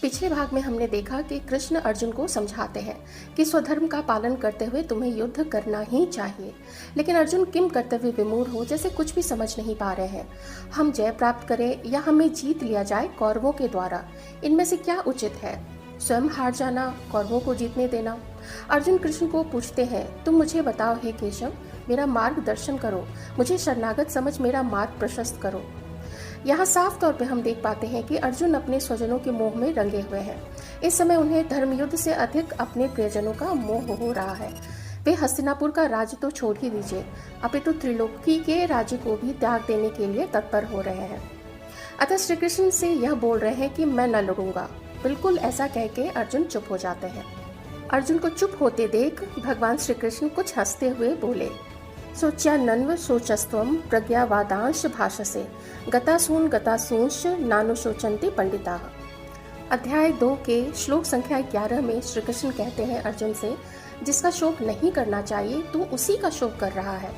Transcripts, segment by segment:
पिछले भाग में हमने देखा कि कृष्ण अर्जुन को समझाते हैं कि स्वधर्म का पालन करते हुए तुम्हें युद्ध करना ही चाहिए, लेकिन अर्जुन किम कर्तव्य विमूढ़ हो जैसे कुछ भी समझ नहीं पा रहे हैं। हम जय प्राप्त करें या हमें जीत लिया जाए कौरवों के द्वारा, इनमें से क्या उचित है? स्वयं हार जाना, कौरवों को जीतने देना? अर्जुन कृष्ण को पूछते हैं, तुम मुझे बताओ हे केशव, मेरा मार्गदर्शन करो, मुझे शरणागत समझ मेरा मार्ग प्रशस्त करो। यहाँ साफ तौर पे हम देख पाते हैं कि अर्जुन अपने स्वजनों के मोह में रंगे हुए हैं। इस समय उन्हें धर्मयुद्ध से अधिक अपने प्रियजनों का मोह हो रहा है। वे हस्तिनापुर का राज्य तो छोड़ ही दीजिए, अपितु त्रिलोकी के राज्य को भी त्याग देने के लिए तत्पर हो रहे हैं। अतः श्री कृष्ण से यह बोल रहे हैं कि मैं न लड़ूंगा। बिल्कुल ऐसा कह के अर्जुन चुप हो जाते हैं। अर्जुन को चुप होते देख भगवान श्री कृष्ण कुछ हंसते हुए बोले, सोच्यानन्व सोचस्त्वम प्रज्ञावादांश भाषसे गतासूंश नानुशोचन्ति पंडिताः। अध्याय 2 के श्लोक संख्या 11 में श्री कृष्ण कहते हैं अर्जुन से, जिसका शोक नहीं करना चाहिए तू उसी का शोक कर रहा है,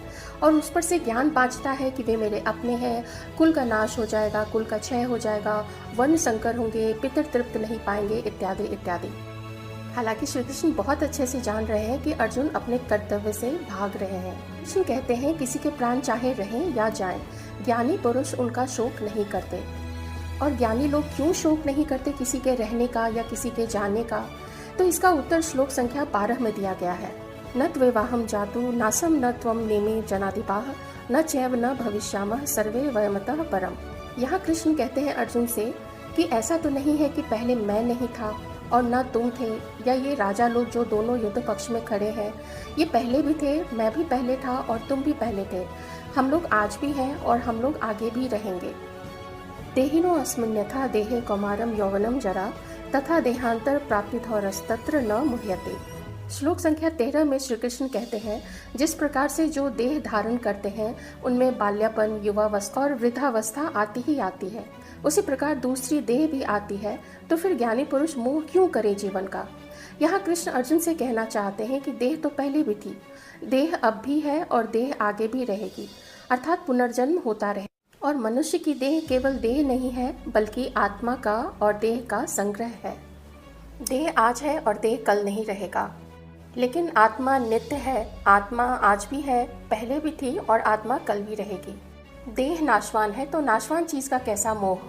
और उस पर से ज्ञान बाँचता है कि वे मेरे अपने हैं, कुल का नाश हो जाएगा, कुल का क्षय हो जाएगा, वर्ण संकर होंगे, पितर तृप्त नहीं पाएंगे, इत्यादि इत्यादि। हालांकि श्री कृष्ण बहुत अच्छे से जान रहे हैं कि अर्जुन अपने कर्तव्य से भाग रहे हैं। कृष्ण कहते हैं, किसी के प्राण चाहे रहें या जाएं, ज्ञानी पुरुष उनका शोक नहीं करते। और ज्ञानी लोग क्यों शोक नहीं करते किसी के रहने का या किसी के जाने का? तो इसका उत्तर श्लोक संख्या 12 में दिया गया है। न त्वेवाहम जातु नासम न त्वम नेमे जनाधिपाः न चैव न भविष्यामः सर्वे वयमतः परम। यहाँ कृष्ण कहते हैं अर्जुन से कि ऐसा तो नहीं है कि पहले मैं नहीं था और ना तुम थे, या ये राजा लोग जो दोनों युद्ध पक्ष में खड़े हैं ये पहले भी थे, मैं भी पहले था और तुम भी पहले थे। हम लोग आज भी हैं और हम लोग आगे भी रहेंगे। देहिनो अस्मिन्यथा देहे कौमारम यौवनम जरा तथा देहांतर प्राप्तिथौरस्तत्र न मुह्यते। श्लोक संख्या 13 में श्री कृष्ण कहते हैं, जिस प्रकार से जो देह धारण करते हैं उनमें बाल्यापन, युवावस्था और वृद्धावस्था आती ही आती है, उसी प्रकार दूसरी देह भी आती है। तो फिर ज्ञानी पुरुष मोह क्यों करे जीवन का? यहाँ कृष्ण अर्जुन से कहना चाहते हैं कि देह तो पहले भी थी, देह अब भी है और देह आगे भी रहेगी, अर्थात पुनर्जन्म होता रहे। और मनुष्य की देह केवल देह नहीं है, बल्कि आत्मा का और देह का संग्रह है। देह आज है और देह कल नहीं रहेगा, लेकिन आत्मा नित्य है। आत्मा आज भी है, पहले भी थी और आत्मा कल भी रहेगी। देह नाशवान है तो नाशवान चीज का कैसा मोह?